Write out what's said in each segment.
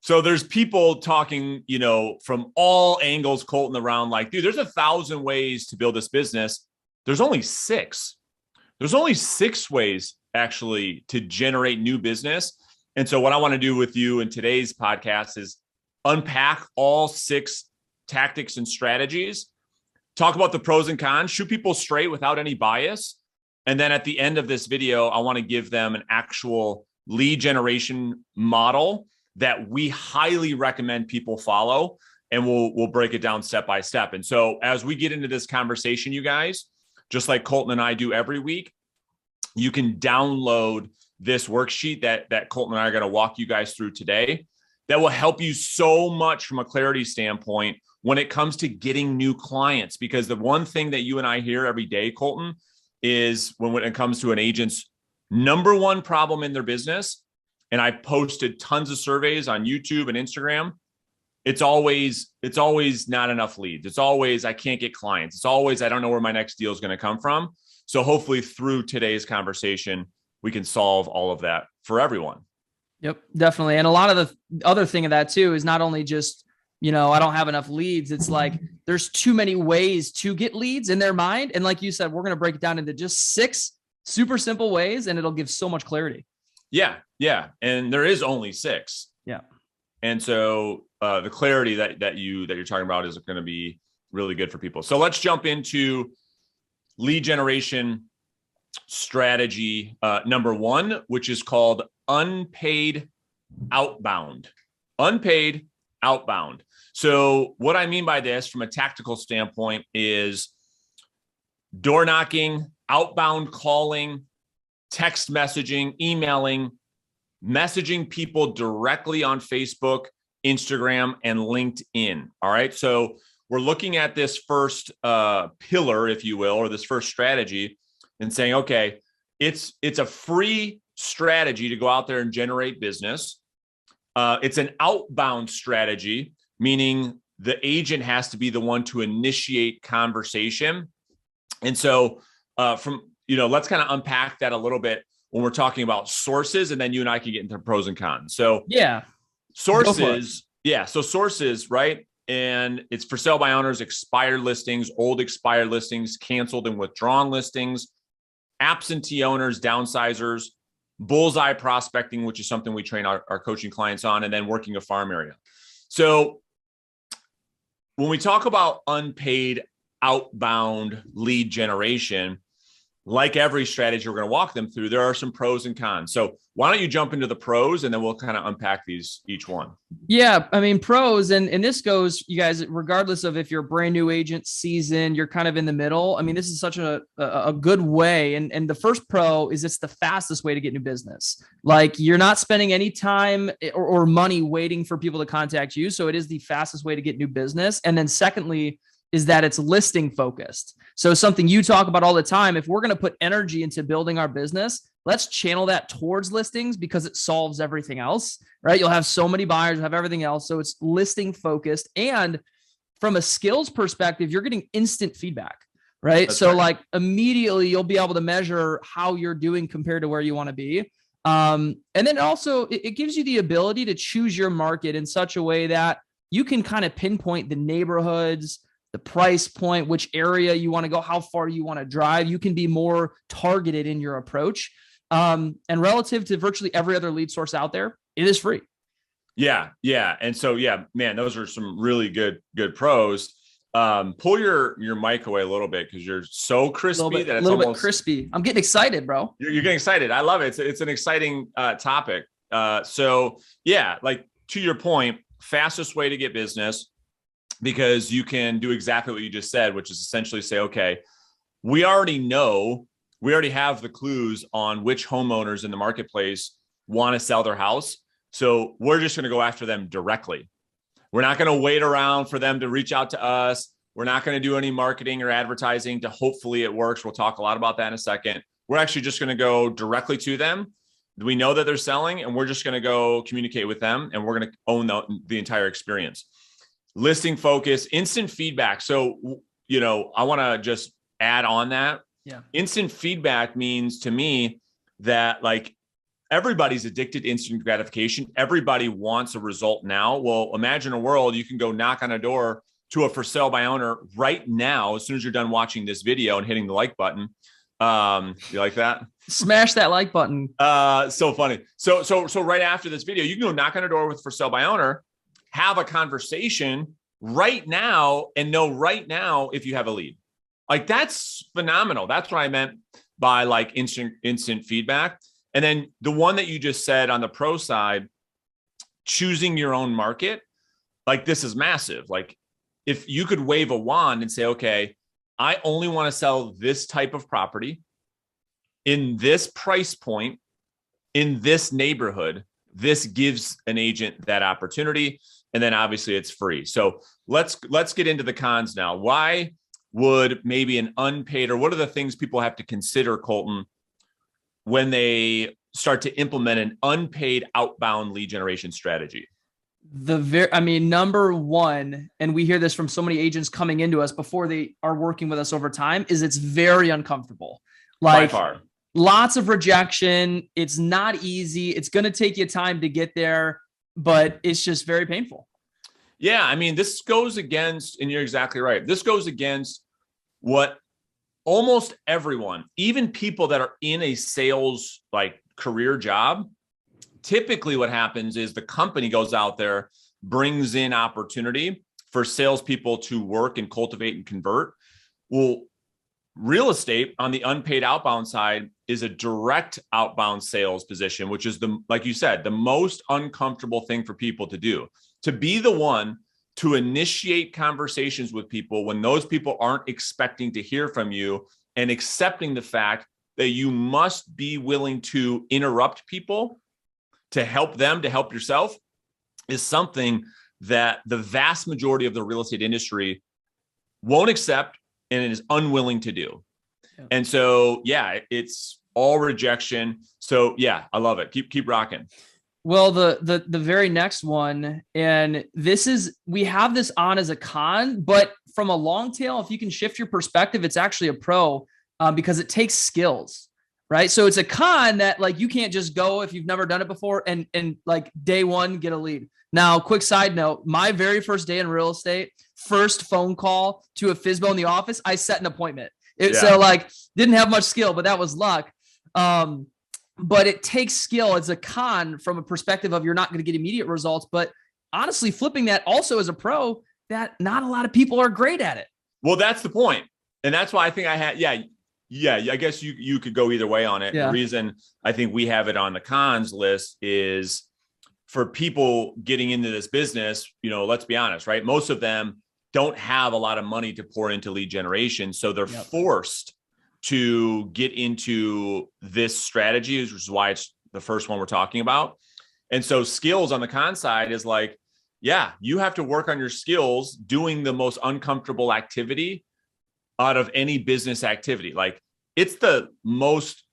So there's people talking, from all angles, Colton, around like, dude, there's 1,000 ways to build this business. There's only six. There's only six ways actually to generate new business. And so what I want to do with you in today's podcast is unpack all six tactics and strategies, talk about the pros and cons, shoot people straight without any bias. And then at the end of this video, I want to give them an actual lead generation model that we highly recommend people follow. And we'll break it down step by step. And so as we get into this conversation, you guys, just like Colton and I do every week, you can download this worksheet that Colton and I are going to walk you guys through today that will help you so much from a clarity standpoint when it comes to getting new clients. Because the one thing that you and I hear every day, Colton, is when it comes to an agent's number one problem in their business, and I posted tons of surveys on YouTube and Instagram, it's always not enough leads. It's always, I can't get clients. It's always, I don't know where my next deal is going to come from. So hopefully through today's conversation, we can solve all of that for everyone. Yep, definitely. And a lot of the other thing of that too is not only just, I don't have enough leads. It's like, there's too many ways to get leads in their mind. And like you said, we're going to break it down into just 6 super simple ways, and it'll give so much clarity. Yeah. Yeah. And there is only 6. Yeah. And so the clarity that you're talking about is going to be really good for people. So let's jump into lead generation strategy number 1, which is called unpaid outbound. Unpaid outbound. So what I mean by this from a tactical standpoint is door knocking, outbound calling, text messaging, emailing, messaging people directly on Facebook, Instagram, and LinkedIn. All right. So we're looking at this first pillar, if you will, or this first strategy and saying, okay, it's a free strategy to go out there and generate business. It's an outbound strategy, meaning the agent has to be the one to initiate conversation. And so let's kind of unpack that a little bit when we're talking about sources, and then you and I can get into pros and cons. So yeah, sources. Yeah. So sources, right? And it's for sale by owners, expired listings, old expired listings, canceled and withdrawn listings, absentee owners, downsizers, bullseye prospecting, which is something we train our coaching clients on, and then working a farm area. So when we talk about unpaid outbound lead generation, like every strategy we're going to walk them through, there are some pros and cons. So why don't you jump into the pros, and then we'll kind of unpack each one. Yeah. I mean, pros, and this goes, you guys, regardless of if you're a brand new agent, seasoned, you're kind of in the middle. I mean, this is such a good way. And the first pro is it's the fastest way to get new business. Like, you're not spending any time or money waiting for people to contact you. So it is the fastest way to get new business. And then secondly, is that it's listing focused. So something you talk about all the time, if we're going to put energy into building our business, let's channel that towards listings because it solves everything else, right? You'll have so many buyers, you'll have everything else. So it's listing focused. And from a skills perspective, you're getting instant feedback, right? That's so right. Like immediately you'll be able to measure how you're doing compared to where you want to be. And then also it gives you the ability to choose your market in such a way that you can kind of pinpoint the neighborhoods, the price point, which area you want to go, how far you want to drive. You can be more targeted in your approach. And relative to virtually every other lead source out there, it is free. Yeah. Yeah. And so, yeah, man, those are some really good pros. Pull your mic away a little bit because you're so crispy that it's a little almost bit crispy. I'm getting excited, bro. You're getting excited. I love it. It's an exciting topic. So yeah, like to your point, fastest way to get business, because you can do exactly what you just said, which is essentially say, okay, we already have the clues on which homeowners in the marketplace want to sell their house. So we're just going to go after them directly. We're not going to wait around for them to reach out to us. We're not going to do any marketing or advertising to hopefully it works. We'll talk a lot about that in a second. We're actually just going to go directly to them. We know that they're selling, and we're just going to go communicate with them, and we're going to own the entire experience. Listing focus, instant feedback. So, I want to just add on that. Yeah. Instant feedback means to me that, like, everybody's addicted to instant gratification. Everybody wants a result now. Well, imagine a world you can go knock on a door to a for sale by owner right now, as soon as you're done watching this video and hitting the like button. You like that? Smash that like button. So funny. So right after this video, you can go knock on a door with for sale by owner, have a conversation right now, and know right now if you have a lead. Like, that's phenomenal. That's what I meant by like instant feedback. And then the one that you just said on the pro side, choosing your own market, like, this is massive. Like, if you could wave a wand and say, okay, I only want to sell this type of property in this price point, in this neighborhood, this gives an agent that opportunity. And then obviously it's free. So let's get into the cons now. Why would maybe an unpaid, or what are the things people have to consider, Colton, when they start to implement an unpaid outbound lead generation strategy? Number one, and we hear this from so many agents coming into us before they are working with us over time, is it's very uncomfortable. Like, by far. Lots of rejection. It's not easy. It's going to take you time to get there, but it's just very painful. Yeah. I mean, this goes against, and you're exactly right, this goes against what almost everyone, even people that are in a sales like career job, typically what happens is the company goes out there, brings in opportunity for salespeople to work and cultivate and convert. Well, real estate on the unpaid outbound side is a direct outbound sales position, which is like you said, the most uncomfortable thing for people to do, to be the one to initiate conversations with people when those people aren't expecting to hear from you, and accepting the fact that you must be willing to interrupt people to help them, to help yourself, is something that the vast majority of the real estate industry won't accept and is unwilling to do. Yeah. And so, yeah, it's all rejection. So yeah, I love it. Keep rocking. Well, the very next one, and we have this on as a con, but from a long tail, if you can shift your perspective, it's actually a pro, because it takes skills, right? So it's a con that, like, you can't just go, if you've never done it before, and like day one, get a lead. Now, quick side note, my very first day in real estate, first phone call to a FSBO in the office, I set an appointment. So like, didn't have much skill, but that was luck. But it takes skill. It's a con from a perspective of you're not going to get immediate results, but honestly, flipping that also as a pro, that not a lot of people are great at it. Well, that's the point. And that's why I think I guess you could go either way on it. Yeah. The reason I think we have it on the cons list is for people getting into this business, let's be honest, right? Most of them don't have a lot of money to pour into lead generation. So they're forced to get into this strategy, which is why it's the first one we're talking about. And so skills on the con side is like, yeah, you have to work on your skills doing the most uncomfortable activity out of any business activity. Like, it's the most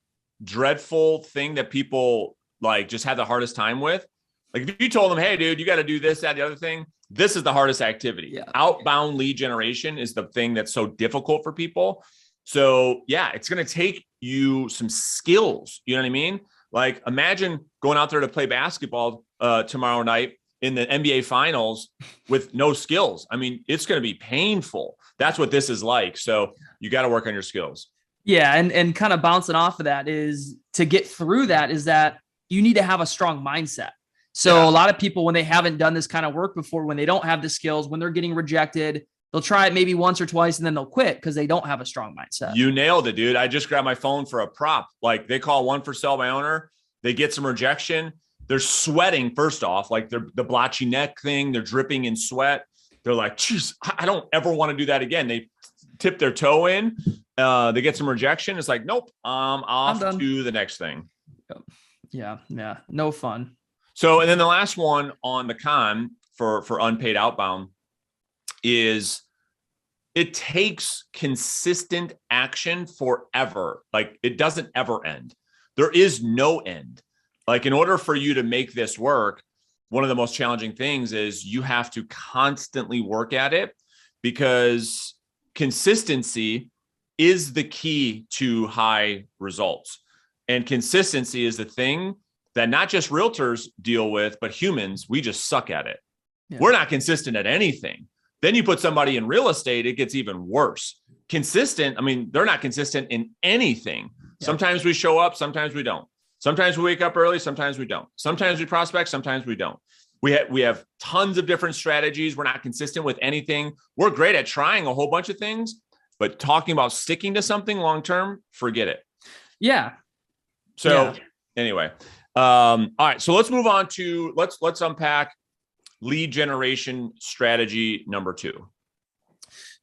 dreadful thing that people like just have the hardest time with. Like, if you told them, hey, dude, you got to do this, that, the other thing, this is the hardest activity. Yeah. Outbound lead generation is the thing that's so difficult for people. So yeah, it's going to take you some skills. You know what I mean? Like, imagine going out there to play basketball tomorrow night in the NBA finals with no skills. I mean, it's going to be painful. That's what this is like. So you got to work on your skills. Yeah. And kind of bouncing off of that is, to get through that, is that you need to have a strong mindset. So a lot of people, when they haven't done this kind of work before, when they don't have the skills, when they're getting rejected, they'll try it maybe once or twice and then they'll quit because they don't have a strong mindset. You nailed it, dude. I just grabbed my phone for a prop. Like, they call one for sale by owner. They get some rejection. They're sweating first off, like they're the blotchy neck thing. They're dripping in sweat. They're like, geez, I don't ever want to do that again. They tip their toe in. They get some rejection. It's like, nope, I'm off to the next thing. Yeah. No fun. So, and then the last one on the con for unpaid outbound is it takes consistent action forever. Like, it doesn't ever end. There is no end. Like, in order for you to make this work, one of the most challenging things is you have to constantly work at it, because consistency is the key to high results. And consistency is the thing that not just realtors deal with, but humans, we just suck at it. Yeah. We're not consistent at anything. Then you put somebody in real estate, it gets even worse. Consistent, I mean, they're not consistent in anything. Yeah. Sometimes we show up, sometimes we don't. Sometimes we wake up early, sometimes we don't. Sometimes we prospect, sometimes we don't. We have tons of different strategies. We're not consistent with anything. We're great at trying a whole bunch of things, but talking about sticking to something long-term, forget it. Yeah. So anyway, all right. So let's move on to, let's unpack lead generation strategy number 2.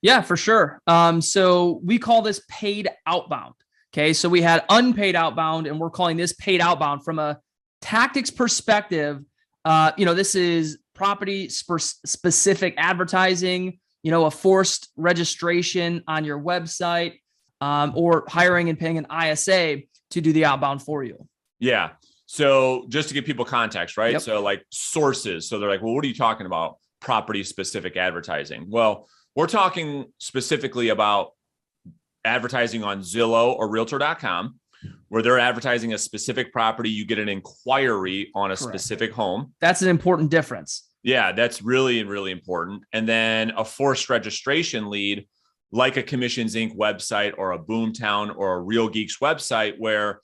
Yeah, for sure. So we call this paid outbound. Okay. So we had unpaid outbound, and we're calling this paid outbound. From a tactics perspective, this is property specific advertising, a forced registration on your website, or hiring and paying an ISA to do the outbound for you. Yeah. So just to give people context, right? Yep. So like sources. So they're like, well, what are you talking about? Property specific advertising. Well, we're talking specifically about advertising on Zillow or realtor.com, where they're advertising a specific property. You get an inquiry on a specific home. That's an important difference. Yeah, that's really, really important. And then a forced registration lead, like a Commissions Inc. website or a Boomtown or a Real Geeks website, where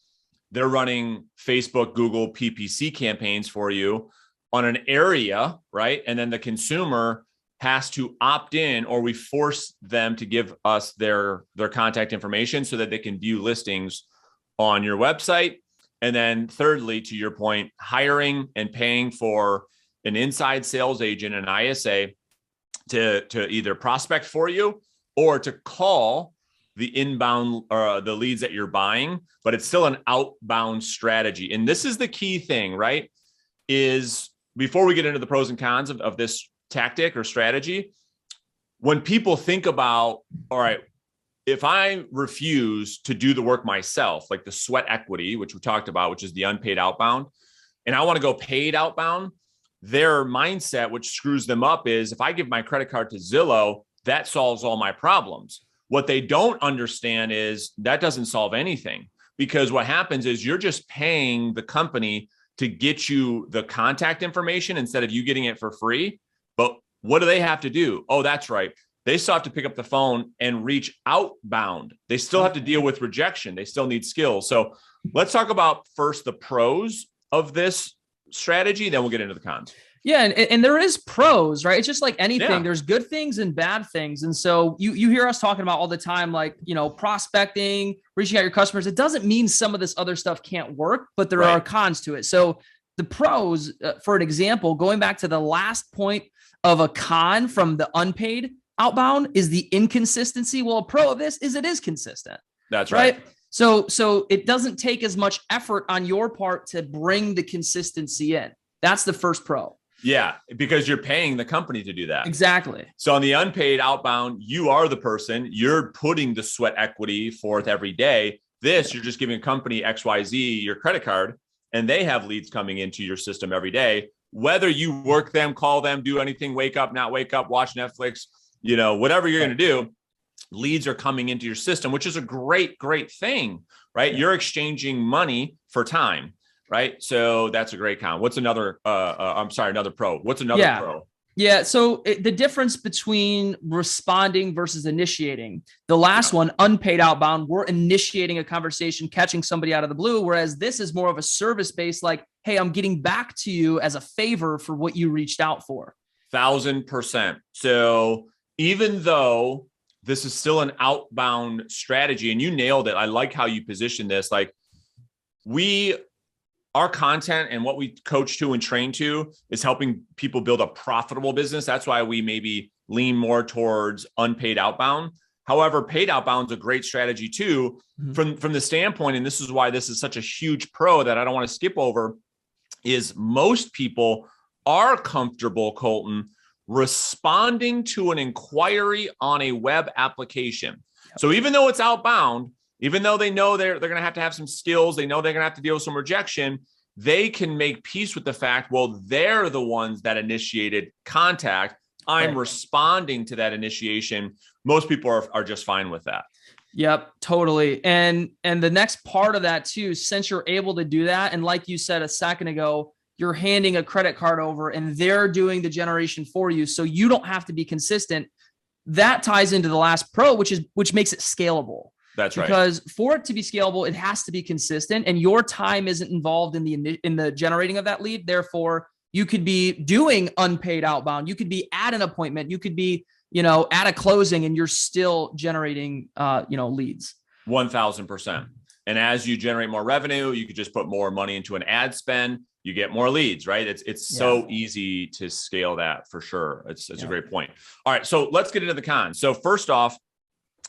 they're running Facebook, Google, PPC campaigns for you on an area, right? And then the consumer has to opt in, or we force them to give us their contact information so that they can view listings on your website. And then thirdly, to your point, hiring and paying for an inside sales agent, an ISA, to either prospect for you or to call the inbound or the leads that you're buying, but it's still an outbound strategy. And this is the key thing, right? Is before we get into the pros and cons of this tactic or strategy, when people think about, all right, if I refuse to do the work myself, like the sweat equity, which we talked about, which is the unpaid outbound, and I want to go paid outbound, their mindset, which screws them up, is if I give my credit card to Zillow, that solves all my problems. What they don't understand is that doesn't solve anything, because what happens is you're just paying the company to get you the contact information instead of you getting it for free. But what do they have to do? Oh, that's right. They still have to pick up the phone and reach outbound. They still have to deal with rejection. They still need skills. So let's talk about first the pros of this strategy, then we'll get into the cons. Yeah. And there is pros, right? It's just like anything. Yeah. There's good things and bad things. And so you hear us talking about all the time, like, prospecting, reaching out your customers. It doesn't mean some of this other stuff can't work, but there are cons to it. So the pros, for an example, going back to the last point of a con from the unpaid outbound, is the inconsistency. Well, a pro of this is it is consistent. That's right. So it doesn't take as much effort on your part to bring the consistency in. That's the first pro. Yeah, because you're paying the company to do that. Exactly. So on the unpaid outbound, you are the person, you're putting the sweat equity forth every day. This, you're just giving a company XYZ your credit card, and they have leads coming into your system every day. Whether you work them, call them, do anything, wake up, not wake up, watch Netflix, whatever you're going to do, leads are coming into your system, which is a great, great thing, right? Yeah. You're exchanging money for time. Right. So that's a great con. What's another, another pro? What's another pro? Yeah. So the difference between responding versus initiating, the last one, unpaid outbound, we're initiating a conversation, catching somebody out of the blue. Whereas this is more of a service based, like, hey, I'm getting back to you as a favor for what you reached out for. 1,000%. So even though this is still an outbound strategy, and you nailed it. I like how you position this. Like our content and what we coach to and train to is helping people build a profitable business. That's why we maybe lean more towards unpaid outbound. However, paid outbound is a great strategy too, from the standpoint, and this is why this is such a huge pro that I don't want to skip over, is most people are comfortable, Colton, responding to an inquiry on a web application. So even though it's outbound, even though they know they're going to have some skills, they know they're going to have to deal with some rejection, they can make peace with the fact, well, they're the ones that initiated contact. I'm responding to that initiation. Most people are just fine with that. Yep, totally. And the next part of that too, since you're able to do that, and like you said a second ago, you're handing a credit card over and they're doing the generation for you, so you don't have to be consistent. That ties into the last pro, which makes it scalable. That's right. Because for it to be scalable, it has to be consistent, and your time isn't involved in the generating of that lead. Therefore, you could be doing unpaid outbound. You could be at an appointment. You could be, at a closing, and you're still generating, leads. 1000%. And as you generate more revenue, you could just put more money into an ad spend. You get more leads, right? It's so easy to scale that for sure. It's a great point. All right. So let's get into the cons. So first off,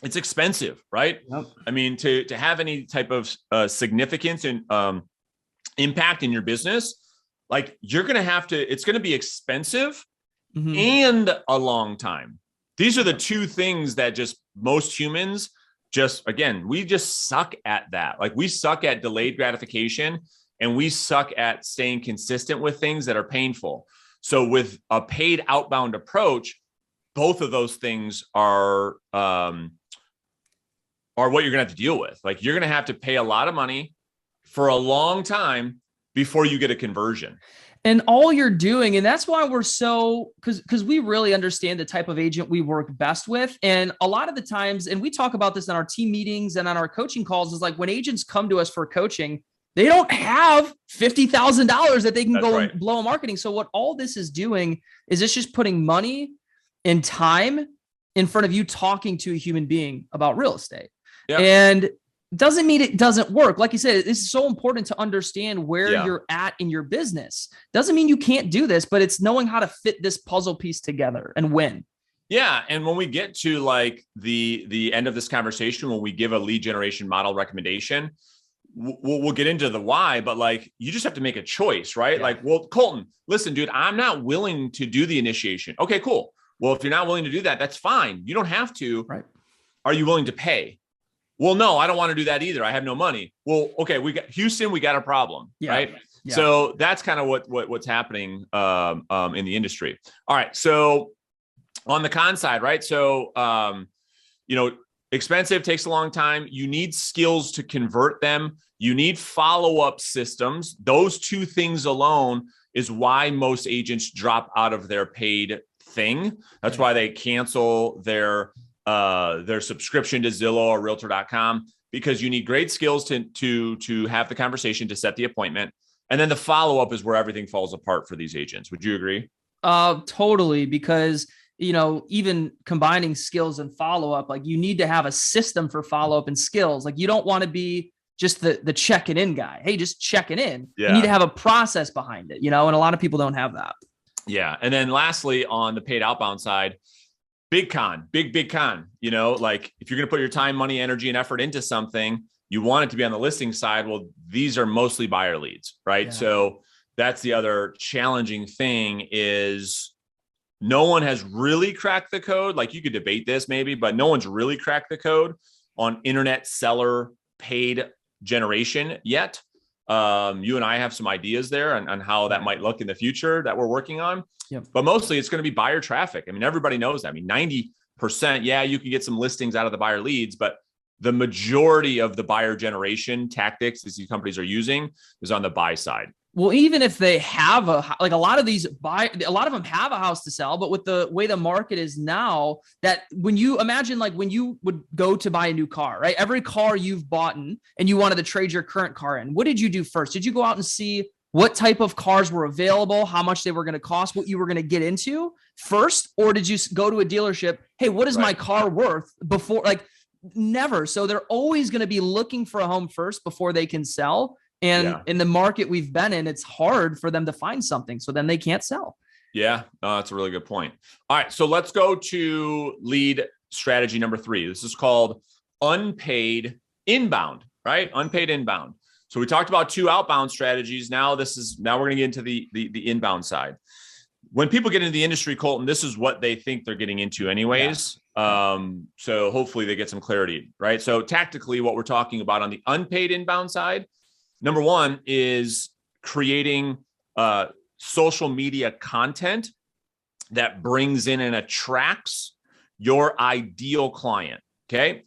it's expensive, right? Yep. I mean, to have any type of significance and impact in your business, like you're going to have to, it's going to be expensive and a long time. These are the two things that just most humans we just suck at that. Like we suck at delayed gratification, and we suck at staying consistent with things that are painful. So with a paid outbound approach, both of those things are what you're going to have to deal with. Like you're going to have to pay a lot of money for a long time before you get a conversion. And all you're doing, and that's why we're so, because we really understand the type of agent we work best with. And a lot of the times, and we talk about this in our team meetings and on our coaching calls, is like when agents come to us for coaching, they don't have $50,000 that they can and blow on marketing. So what all this is doing is it's just putting money and time in front of you talking to a human being about real estate. Yep. And doesn't mean it doesn't work. Like you said, this is so important to understand where you're at in your business. Doesn't mean you can't do this, but it's knowing how to fit this puzzle piece together and win. Yeah. And when we get to like the end of this conversation, when we give a lead generation model recommendation, we'll get into the why, but like, you just have to make a choice, right? Yeah. Like, well, Colton, listen, dude, I'm not willing to do the initiation. Okay, cool. Well, if you're not willing to do that, that's fine. You don't have to. Right. Are you willing to pay? Well, no, I don't want to do that either. I have no money. Well, okay, we got Houston, we got a problem, right? Yeah. So that's kind of what's happening in the industry. All right. So on the con side, right? So expensive, takes a long time. You need skills to convert them. You need follow-up systems. Those two things alone is why most agents drop out of their paid thing. That's why they cancel their subscription to Zillow or Realtor.com, because you need great skills to have the conversation, to set the appointment. And then the follow-up is where everything falls apart for these agents. Would you agree? Totally. Because, even combining skills and follow-up, like you need to have a system for follow-up and skills. Like you don't want to be just the checking in guy. Hey, just checking in. Yeah. You need to have a process behind it, and a lot of people don't have that. Yeah. And then lastly, on the paid outbound side, big con, big con, like if you're going to put your time, money, energy, and effort into something, you want it to be on the listing side. Well, these are mostly buyer leads, right? Yeah. So that's the other challenging thing, is no one has really cracked the code. Like you could debate this maybe, but no one's really cracked the code on internet seller paid generation yet. You and I have some ideas there on how that might look in the future that we're working on. Yep. But mostly it's going to be buyer traffic. I mean, everybody knows that. I mean, 90%, you can get some listings out of the buyer leads, but the majority of the buyer generation tactics these companies are using is on the buy side. Well, even if they have a lot of them have a house to sell, but with the way the market is now, that when you imagine, like when you would go to buy a new car, right? Every car you've bought and you wanted to trade your current car in, what did you do first? Did you go out and see what type of cars were available, how much they were going to cost, what you were going to get into first? Or did you go to a dealership? Hey, what is my car worth before? Like never. So they're always going to be looking for a home first before they can sell. And in the market we've been in, it's hard for them to find something. So then they can't sell. Yeah, that's a really good point. All right. So let's go to lead strategy number 3. This is called unpaid inbound, right? Unpaid inbound. So we talked about 2 outbound strategies. Now we're going to get into the inbound side. When people get into the industry, Colton, this is what they think they're getting into anyways. Yeah. So hopefully they get some clarity, right? So tactically, what we're talking about on the unpaid inbound side, number 1 is creating social media content that brings in and attracts your ideal client. Okay.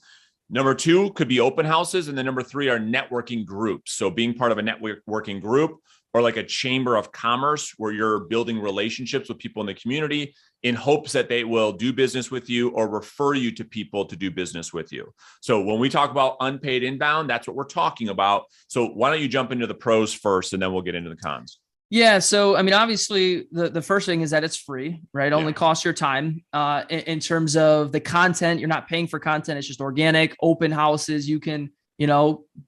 Number 2 could be open houses. And then number 3 are networking groups. So being part of a networking group or like a chamber of commerce where you're building relationships with people in the community in hopes that they will do business with you or refer you to people to do business with you. So when we talk about unpaid inbound, that's what we're talking about. So why don't you jump into the pros first and then we'll get into the cons. Yeah. So, I mean, obviously the first thing is that it's free, right? Only costs your time. In terms of the content, you're not paying for content. It's just organic open houses. You can,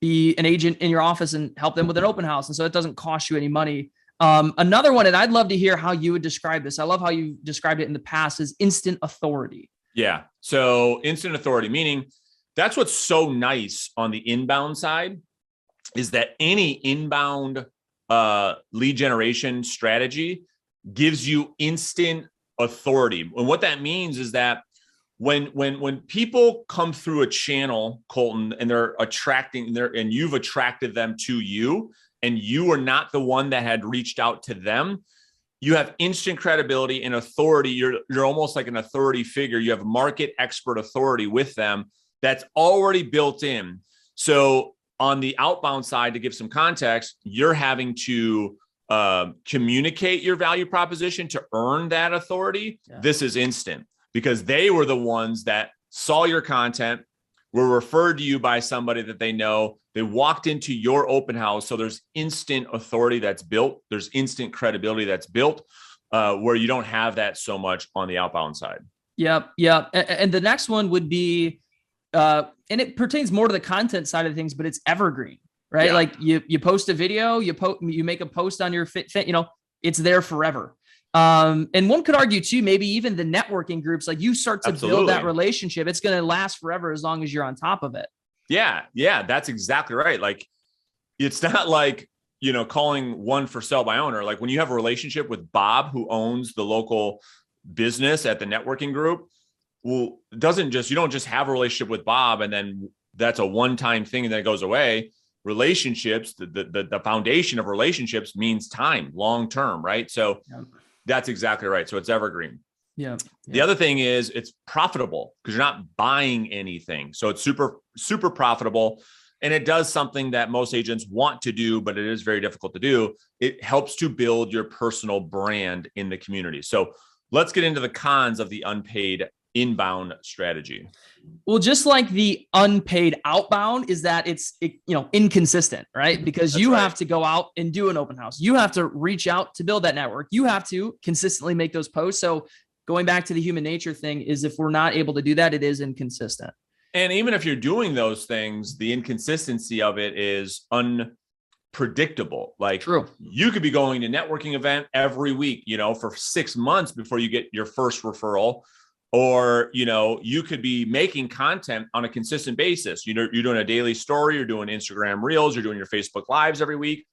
be an agent in your office and help them with an open house. And so it doesn't cost you any money. Another one, and I'd love to hear how you would describe this. I love how you described it in the past, is instant authority. Yeah. So instant authority, meaning that's what's so nice on the inbound side is that any inbound lead generation strategy gives you instant authority. And what that means is that when people come through a channel, Colton, and they're and you've attracted them to you, and you are not the one that had reached out to them, you have instant credibility and authority. You're almost like an authority figure. You have market expert authority with them that's already built in. So on the outbound side, to give some context, you're having to communicate your value proposition to earn that authority. Yeah. This is instant because they were the ones that saw your content, were referred to you by somebody that they know. They walked into your open house. So there's instant authority that's built. There's instant credibility that's built where you don't have that so much on the outbound side. Yep. Yep. And the next one would be, and it pertains more to the content side of things, but it's evergreen, right? Yeah. Like you post a video, you make a post on your fit, it's there forever. And one could argue too, maybe even the networking groups, like you start to build that relationship, it's going to last forever as long as you're on top of it. Yeah. Yeah. That's exactly right. Like it's not like, calling one for sale by owner. Like when you have a relationship with Bob, who owns the local business at the networking group, well, you don't just have a relationship with Bob and then that's a one-time thing and then it goes away. Relationships, the foundation of relationships means time, long-term, right? So that's exactly right. So it's evergreen. Yeah. The other thing is it's profitable because you're not buying anything. So it's super, super profitable. And it does something that most agents want to do, but it is very difficult to do. It helps to build your personal brand in the community. So let's get into the cons of the unpaid inbound strategy. Well, just like the unpaid outbound is that it's inconsistent, right? Because you have to go out and do an open house. You have to reach out to build that network. You have to consistently make those posts. So going back to the human nature thing is if we're not able to do that, it is inconsistent. And even if you're doing those things, the inconsistency of it is unpredictable. Like you could be going to networking event every week, for 6 months before you get your first referral. Or, you could be making content on a consistent basis. You're doing a daily story, you're doing Instagram reels, you're doing your Facebook lives every week.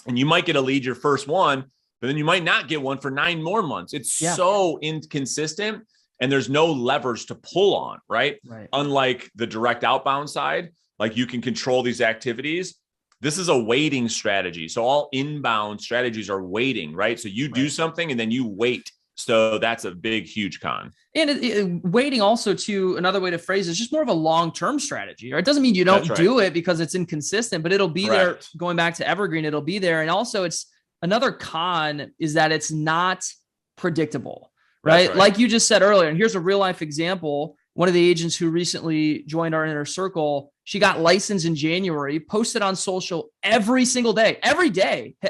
And you might get a lead your first one, but then you might not get one for 9 more months. It's so inconsistent and there's no levers to pull on, right? Unlike the direct outbound side, like you can control these activities. This is a waiting strategy. So all inbound strategies are waiting, right? So you do something and then you wait. So that's a big, huge con. And waiting also to another way to phrase it is just more of a long-term strategy, right? It doesn't mean you don't do it because it's inconsistent, but it'll be there. Going back to evergreen, it'll be there. And also it's another con is that it's not predictable, right? Like you just said earlier, and here's a real life example. One of the agents who recently joined our inner circle, she got licensed in January, posted on social every single day,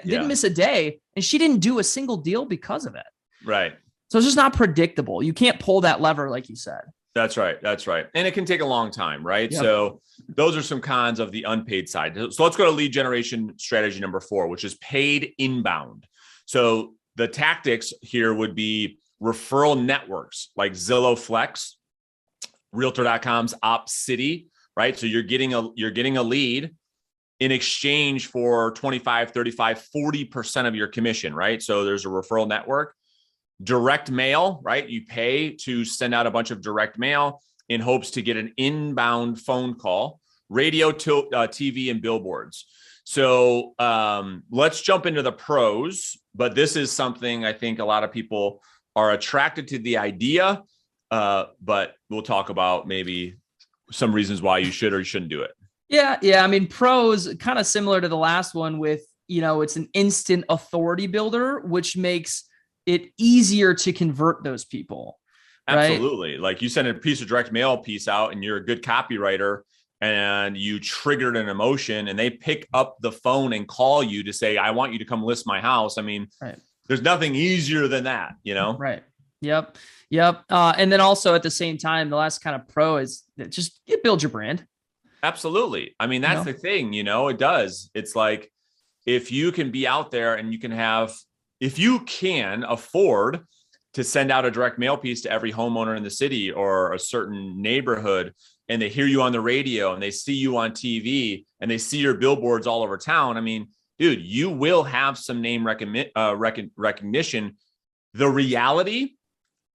didn't miss a day. And she didn't do a single deal because of it. Right. So it's just not predictable. You can't pull that lever, like you said. That's right. And it can take a long time, right? Yep. So those are some cons of the unpaid side. So let's go to lead generation strategy number 4, which is paid inbound. So the tactics here would be referral networks like Zillow Flex, Realtor.com's OpCity, right? So you're getting a lead in exchange for 25, 35, 40% of your commission, right? So there's a referral network. Direct mail, right? You pay to send out a bunch of direct mail in hopes to get an inbound phone call, radio, TV, and billboards. So let's jump into the pros, but this is something I think a lot of people are attracted to the idea, but we'll talk about maybe some reasons why you should or you shouldn't do it. Yeah. Yeah. I mean, pros kind of similar to the last one with, it's an instant authority builder, which makes it easier to convert those people. Right? Absolutely. Like you send a piece of direct mail piece out and you're a good copywriter and you triggered an emotion and they pick up the phone and call you to say, I want you to come list my house. I mean, right. There's nothing easier than that, Right. Yep. And then also at the same time, the last kind of pro is that just build your brand. Absolutely. I mean, that's the thing, it does. It's like, if you can be out there and if you can afford to send out a direct mail piece to every homeowner in the city or a certain neighborhood, and they hear you on the radio and they see you on TV and they see your billboards all over town. I mean, dude, you will have some name recognition. The reality,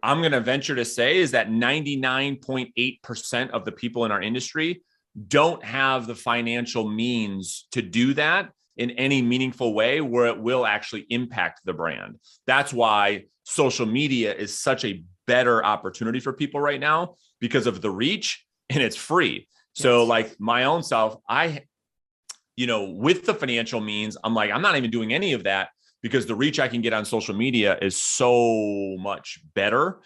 I'm going to venture to say, is that 99.8% of the people in our industry don't have the financial means to do that in any meaningful way where it will actually impact the brand. That's why social media is such a better opportunity for people right now, because of the reach, and it's free. So like my own self, with the financial means, I'm like, I'm not even doing any of that because the reach I can get on social media is so much better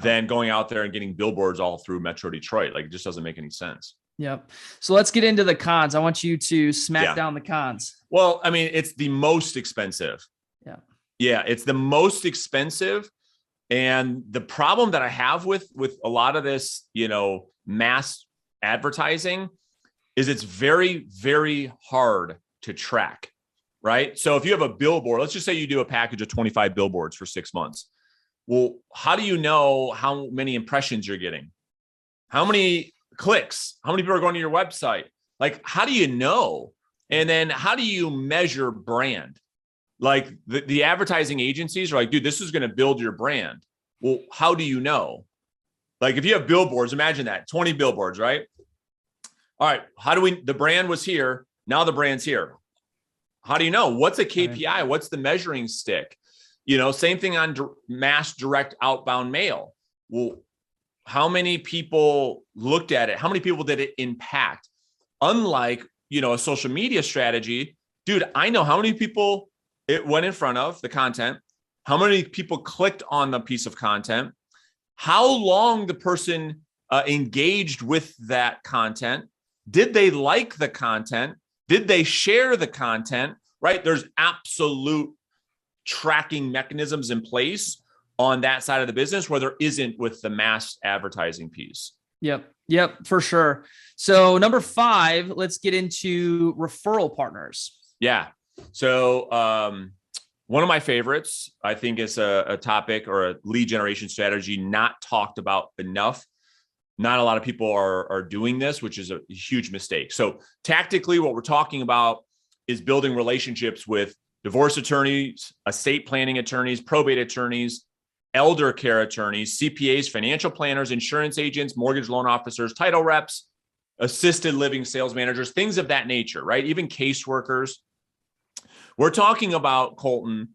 than going out there and getting billboards all through Metro Detroit. Like, it just doesn't make any sense. Yep. So let's get into the cons. I want you to smack down the cons. Well, I mean, it's the most expensive. Yeah. It's the most expensive. And the problem that I have with a lot of this, mass advertising is it's very, very hard to track, right? So if you have a billboard, let's just say you do a package of 25 billboards for 6 months. Well, how do you know how many impressions you're getting? How many clicks? How many people are going to your website? Like, how do you know? And then how do you measure brand? Like the advertising agencies are like, dude, this is going to build your brand. Well, how do you know? Like, if you have billboards, imagine that 20 billboards, right? All right. The brand was here. Now the brand's here. How do you know? What's a KPI? What's the measuring stick? Same thing on mass direct outbound mail. Well, how many people looked at it? How many people did it impact? Unlike, a social media strategy, dude, I know how many people it went in front of, the content, how many people clicked on the piece of content, how long the person engaged with that content. Did they like the content? Did they share the content? Right? There's absolute tracking mechanisms in place on that side of the business where there isn't with the mass advertising piece. Yep, for sure. So number 5, let's get into referral partners. Yeah. So one of my favorites, I think, is a topic or a lead generation strategy not talked about enough. Not a lot of people are doing this, which is a huge mistake. So tactically, what we're talking about is building relationships with divorce attorneys, estate planning attorneys, probate attorneys, elder care attorneys, CPAs, financial planners, insurance agents, mortgage loan officers, title reps, assisted living sales managers, things of that nature, right? Even caseworkers. We're talking about, Colton,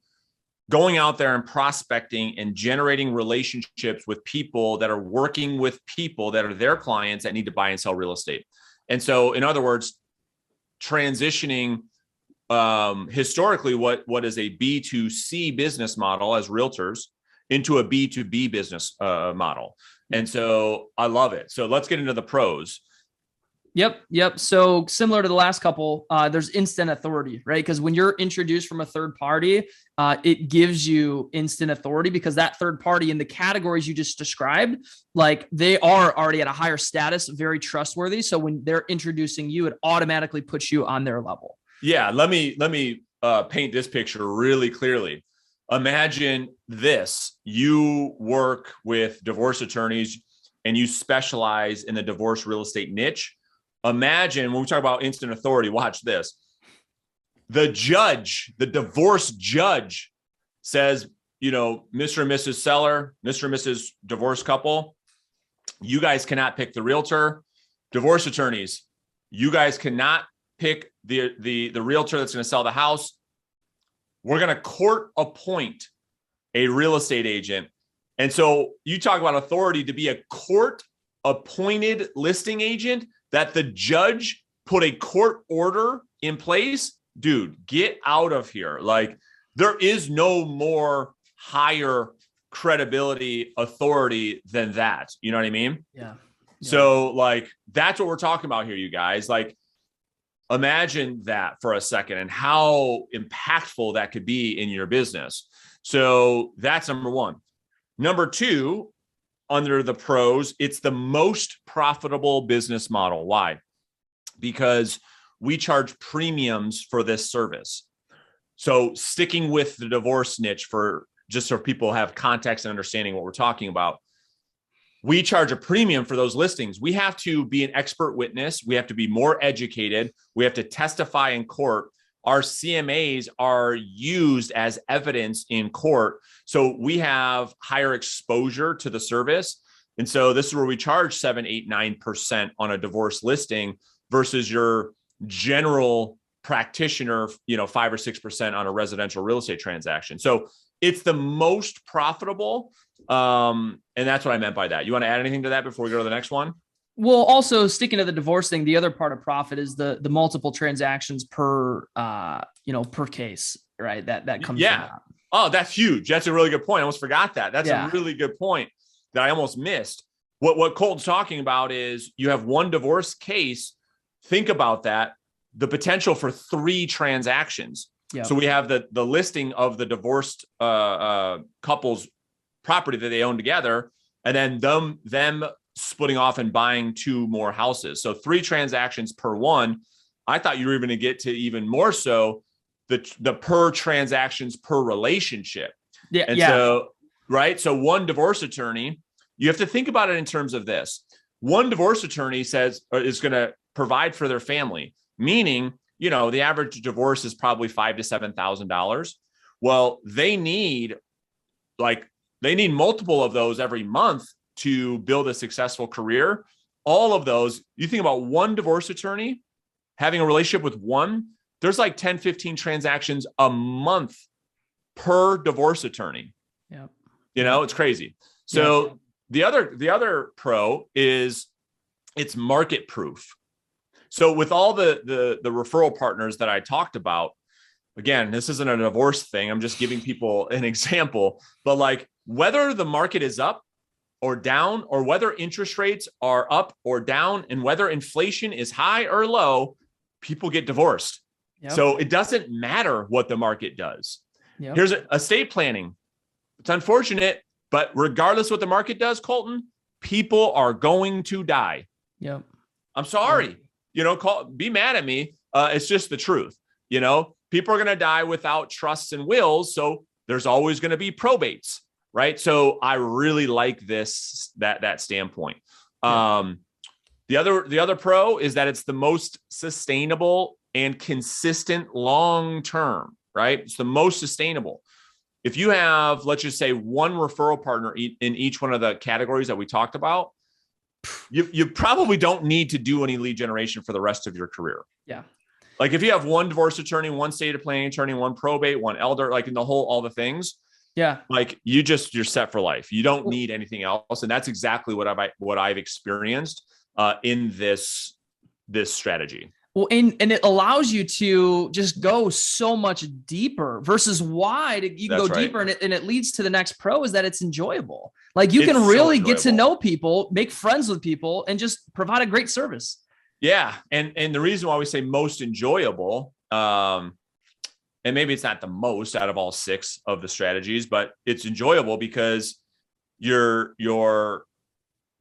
going out there and prospecting and generating relationships with people that are working with people that are their clients that need to buy and sell real estate. And so, in other words, transitioning historically what is a B2C business model as realtors into a B2B business model. And so I love it. So let's get into the pros. Yep. So similar to the last couple, there's instant authority, right? Because when you're introduced from a third party, it gives you instant authority because that third party in the categories you just described, like they are already at a higher status, very trustworthy. So when they're introducing you, it automatically puts you on their level. Yeah. Let me paint this picture really clearly. Imagine this: you work with divorce attorneys and you specialize in the divorce real estate niche. Imagine when we talk about instant authority, watch this. The divorce judge says, Mr. and Mrs. Seller, Mr. and Mrs. divorce couple, you guys cannot pick the realtor. Divorce attorneys, you guys cannot pick the realtor that's going to sell the house. We're going to court appoint a real estate agent. And so you talk about authority to be a court appointed listing agent that the judge put a court order in place, dude, get out of here. Like, there is no more higher credibility authority than that. You know what I mean? Yeah. So like, that's what we're talking about here, you guys. Like, imagine that for a second and how impactful that could be in your business. So that's number one. Number two, under the pros, it's the most profitable business model. Why? Because we charge premiums for this service. So sticking with the divorce niche, for just so people have context and understanding what we're talking about, we charge a premium for those listings. We have to be an expert witness. We have to be more educated. We have to testify in court. Our CMAs are used as evidence in court. So we have higher exposure to the service. And so this is where we charge 7, 8, 9% on a divorce listing versus your general practitioner, 5 or 6% on a residential real estate transaction. So it's the most profitable. And that's what I meant by that. You want to add anything to that before we go to the next one? Well, also sticking to the divorce thing, the other part of profit is the multiple transactions per case, right? That comes. Yeah. From that. Oh, that's huge. That's a really good point. I almost forgot that. That's a really good point that I almost missed. What Colton's talking about is you have one divorce case. Think about that. The potential for 3 transactions. Yep. So we have the listing of the divorced couple's property that they own together, and then them splitting off and buying 2 more houses. So 3 transactions per one. I thought you were going to get to even more so the per transactions per relationship. Yeah. And so, right. So one divorce attorney, you have to think about it in terms of this. One divorce attorney says, or is going to provide for their family, meaning, the average divorce is probably $5,000 to $7,000. Well, they need multiple of those every month to build a successful career. All of those, you think about one divorce attorney having a relationship with one, there's like 10, 15 transactions a month per divorce attorney. Yeah. It's crazy. So the other pro is it's market proof. So with all the referral partners that I talked about, again, this isn't a divorce thing. I'm just giving people an example, but like whether the market is up or down, or whether interest rates are up or down, and whether inflation is high or low, people get divorced. Yep. So it doesn't matter what the market does. Yep. Here's estate planning. It's unfortunate, but regardless what the market does, Colton, people are going to die. Yep. I'm sorry. Be mad at me. It's just the truth. People are going to die without trusts and wills. So there's always going to be probates, right? So I really like that standpoint. Yeah. The other pro is that it's the most sustainable and consistent long-term, right? It's the most sustainable. If you have, let's just say, one referral partner in each one of the categories that we talked about, you probably don't need to do any lead generation for the rest of your career. Yeah. Like if you have one divorce attorney, one estate planning attorney, one probate, one elder, like in all the things. Yeah. Like you're set for life. You don't need anything else. And that's exactly what I've experienced in this strategy. Well, and it allows you to just go so much deeper versus wide. You can go deeper, and it leads to the next pro is that it's enjoyable. Like you can really get to know people, make friends with people, and just provide a great service. Yeah. And the reason why we say most enjoyable, and maybe it's not the most out of all 6 of the strategies, but it's enjoyable because your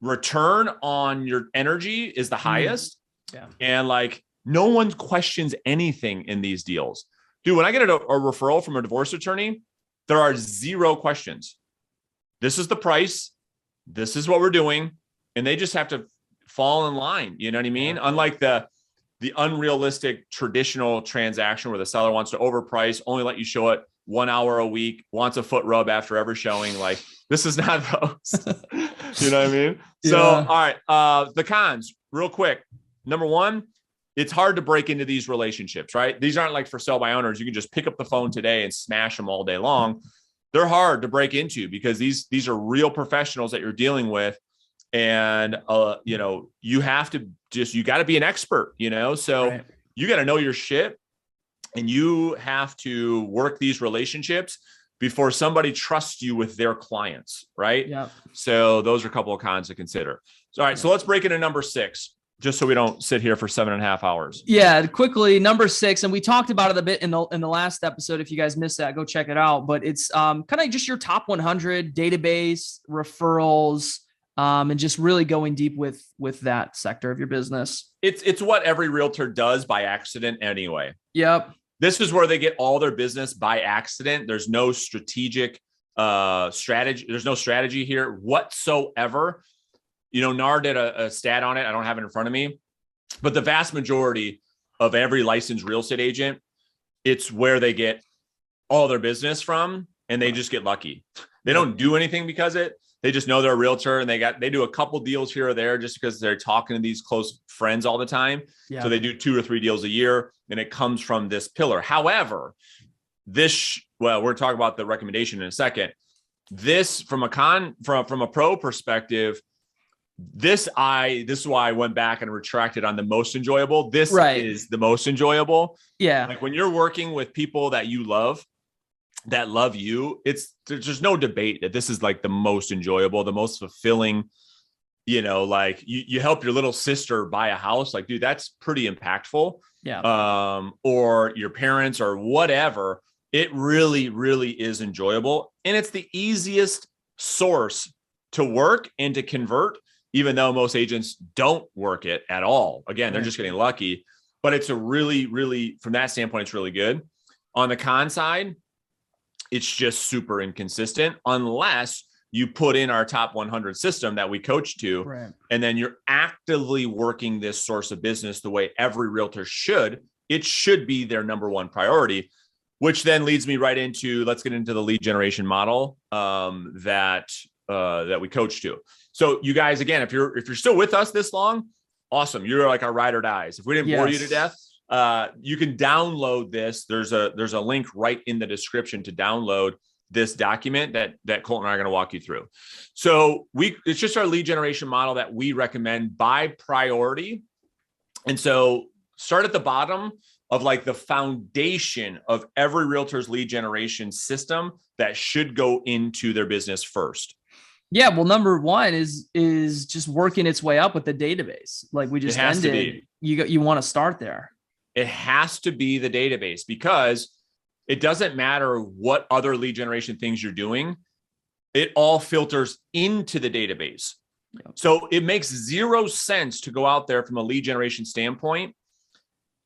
return on your energy is the highest. Yeah. And like, no one questions anything in these deals. Dude, when I get a referral from a divorce attorney, there are 0 questions. This is the price. This is what we're doing. And they just have to fall in line. You know what I mean? Yeah. Unlike the unrealistic traditional transaction where the seller wants to overprice, only let you show it 1 hour a week, wants a foot rub after every showing. Like this is not those. You know what I mean? Yeah. So, all right. The cons real quick. Number 1, it's hard to break into these relationships, right? These aren't like for sale by owners. You can just pick up the phone today and smash them all day long. They're hard to break into because these are real professionals that you're dealing with. And, you have to you got to be an expert, so Right. you got to know your shit, and you have to work these relationships before somebody trusts you with their clients. Right. Yeah. So those are a couple of cons to consider. So, all right. So let's break into number 6, just so we don't sit here for 7.5 hours. Yeah, quickly, number 6, and we talked about it a bit in the last episode. If you guys missed that, go check it out. But it's kind of just your top 100 database referrals, and just really going deep with that sector of your business. It's what every realtor does by accident anyway. Yep. This is where they get all their business by accident. There's no strategic strategy. There's no strategy here whatsoever. NAR did a stat on it. I don't have it in front of me, but the vast majority of every licensed real estate agent, it's where they get all their business from, and they just get lucky. They don't do anything because they just know they're a realtor, and they do a couple deals here or there just because they're talking to these close friends all the time. Yeah. So they do 2 or 3 deals a year, and it comes from this pillar. However, we're talking about the recommendation in a second. This from a pro perspective, this is why I went back and retracted on the most enjoyable. This is the most enjoyable. Yeah. Like when you're working with people that you love, that love you, there's no debate that this is like the most enjoyable, the most fulfilling. Like you help your little sister buy a house. Like, dude, that's pretty impactful. Yeah. Or your parents or whatever. It really, really is enjoyable. And it's the easiest source to work and to convert, even though most agents don't work it at all. Again, they're just getting lucky, but it's a really, really, from that standpoint, it's really good. On the con side, it's just super inconsistent unless you put in our top 100 system that we coach to, Right. and then you're actively working this source of business the way every realtor should. It should be their number one priority, which then leads me right into, let's get into the lead generation model that we coach to. So you guys, again, if you're still with us this long, awesome. You're like our ride or dies. If we didn't bore you to death, you can download this. There's a link right in the description to download this document that Colton and I are going to walk you through. So it's just our lead generation model that we recommend by priority. And so start at the bottom of like the foundation of every realtor's lead generation system that should go into their business first. Yeah. Well, number 1 is just working its way up with the database. Like we just ended. You want to start there. It has to be the database, because it doesn't matter what other lead generation things you're doing. It all filters into the database. Yep. So it makes zero sense to go out there from a lead generation standpoint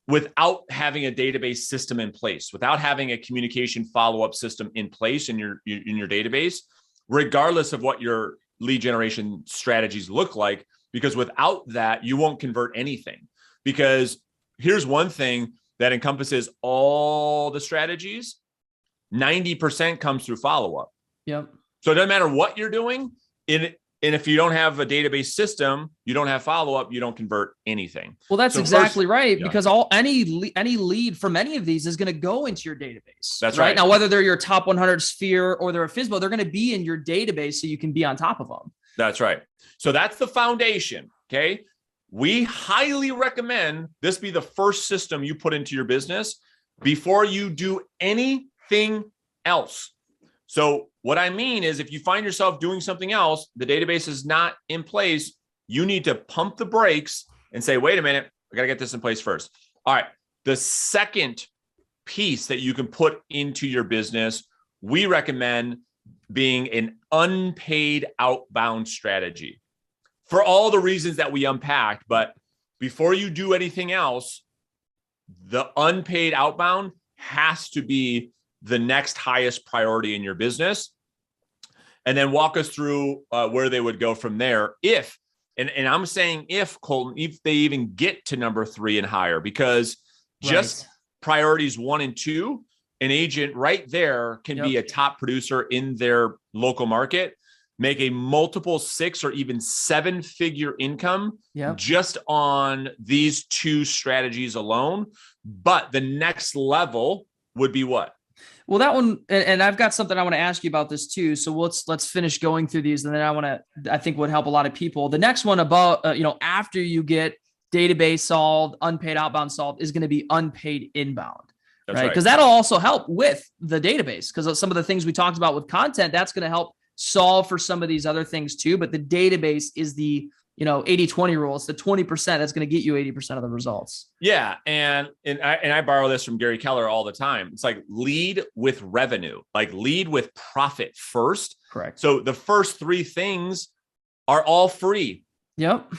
without having a database system in place, without having a communication follow-up system in place in your database, regardless of what your lead generation strategies look like, because without that, you won't convert anything. Because here's one thing that encompasses all the strategies: 90% comes through follow-up. Yep. So it doesn't matter what you're doing. And if you don't have a database system, you don't have follow-up, you don't convert anything. Well, that's exactly right. Because any lead from any of these is going to go into your database. That's right. Now, whether they're your top 100 sphere or they're a FSBO, they're going to be in your database so you can be on top of them. That's right. So that's the foundation. Okay. We highly recommend this be the first system you put into your business before you do anything else. So what I mean is, if you find yourself doing something else, the database is not in place, you need to pump the brakes and say, wait a minute, I got to get this in place first. All right. The second piece that you can put into your business, we recommend being an unpaid outbound strategy, for all the reasons that we unpacked. But before you do anything else, the unpaid outbound has to be the next highest priority in your business. And then walk us through where they would go from there. And I'm saying if, Colton, if they even get to number 3 and higher, because just priorities 1 and 2, an agent right there can be a top producer in their local market, make a multiple 6 or even 7-figure income just on these 2 strategies alone. But the next level would be what? Well, that one, and I've got something I want to ask you about this too. So let's finish going through these, and then I think would help a lot of people. The next one about, after you get database solved, unpaid outbound solved, is going to be unpaid inbound, right? Because that'll also help with the database, because some of the things we talked about with content, that's going to help solve for some of these other things too. But the database is the 80-20 rule. It's the 20% that's going to get you 80% of the results. Yeah. And I borrow this from Gary Keller all the time. It's like lead with revenue, like lead with profit first. Correct. So the first three things are all free. Yep.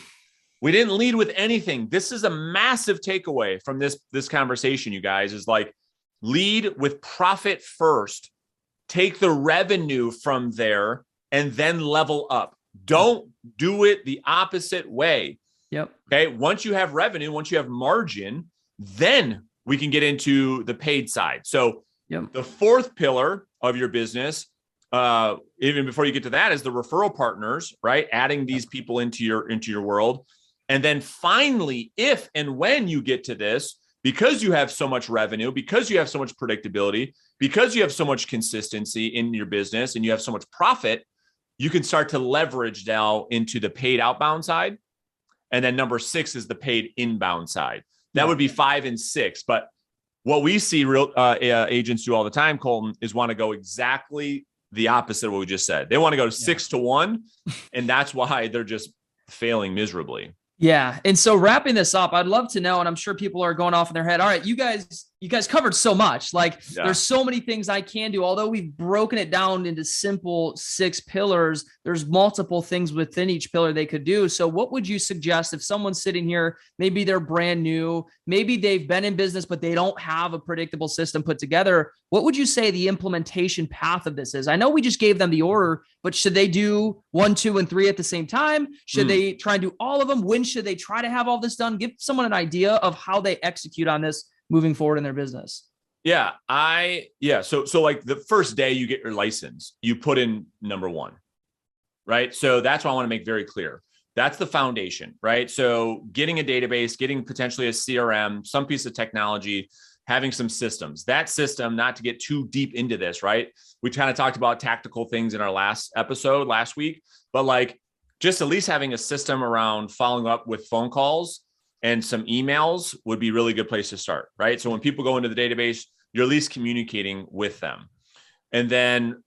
We didn't lead with anything. This is a massive takeaway from this conversation, you guys, is like lead with profit first, take the revenue from there, and then level up. Don't do it the opposite way. Yep. Okay. Once you have revenue, once you have margin, then we can get into the paid side. So the fourth pillar of your business, even before you get to that, is the referral partners, right? Adding these people into your world. And then finally, if and when you get to this, because you have so much revenue, because you have so much predictability, because you have so much consistency in your business and you have so much profit, you can start to leverage now into the paid outbound side. And then number 6 is the paid inbound side. That would be 5 and 6. But what we see real agents do all the time, Colton, is want to go exactly the opposite of what we just said. They want to go to 6 to 1. And that's why they're just failing miserably. Yeah. And so wrapping this up, I'd love to know, and I'm sure people are going off in their head, all right, you guys covered so much. Like there's so many things I can do. Although we've broken it down into simple 6 pillars, there's multiple things within each pillar they could do. So what would you suggest if someone's sitting here, maybe they're brand new, maybe they've been in business, but they don't have a predictable system put together? What would you say the implementation path of this is? I know we just gave them the order, but should they do 1, 2, and 3 at the same time? Should they try and do all of them? When should they try to have all this done? Give someone an idea of how they execute on this moving forward in their business. Yeah. So like the first day you get your license, you put in number 1, right? So that's what I want to make very clear. That's the foundation, right? So getting a database, getting potentially a CRM, some piece of technology, having some systems. That system, not to get too deep into this, right? We kind of talked about tactical things in our last episode last week, but like just at least having a system around following up with phone calls and some emails would be a really good place to start, right? So when people go into the database, you're at least communicating with them. And then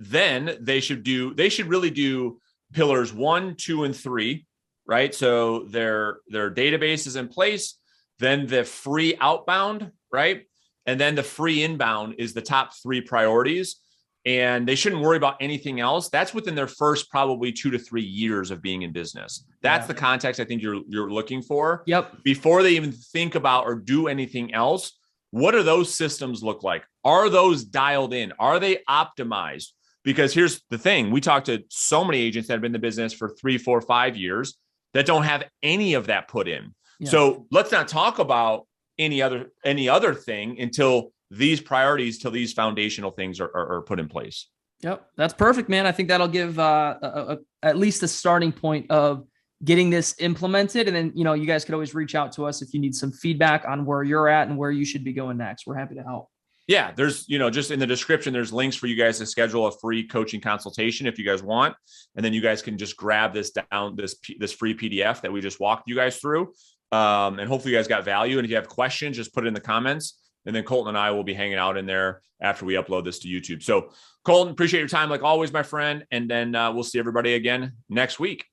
they should really do pillars 1, 2, and 3, right? So their database is in place, then the free outbound, right? And then the free inbound is the top 3 priorities. And they shouldn't worry about anything else. That's within their first probably 2 to 3 years of being in business. That's the context I think you're looking for. Yep. Before they even think about or do anything else, what do those systems look like? Are those dialed in? Are they optimized? Because here's the thing. We talked to so many agents that have been in the business for 3, 4, 5 years that don't have any of that put in. Yeah. So let's not talk about any other thing until these priorities, till these foundational things are put in place. Yep. That's perfect, man. I think that'll give at least a starting point of getting this implemented. And then, you guys could always reach out to us if you need some feedback on where you're at and where you should be going next. We're happy to help. Yeah. There's, just in the description, there's links for you guys to schedule a free coaching consultation if you guys want. And then you guys can just grab this free PDF that we just walked you guys through. And hopefully you guys got value. And if you have questions, just put it in the comments. And then Colton and I will be hanging out in there after we upload this to YouTube. So Colton, appreciate your time like always, my friend. And then we'll see everybody again next week.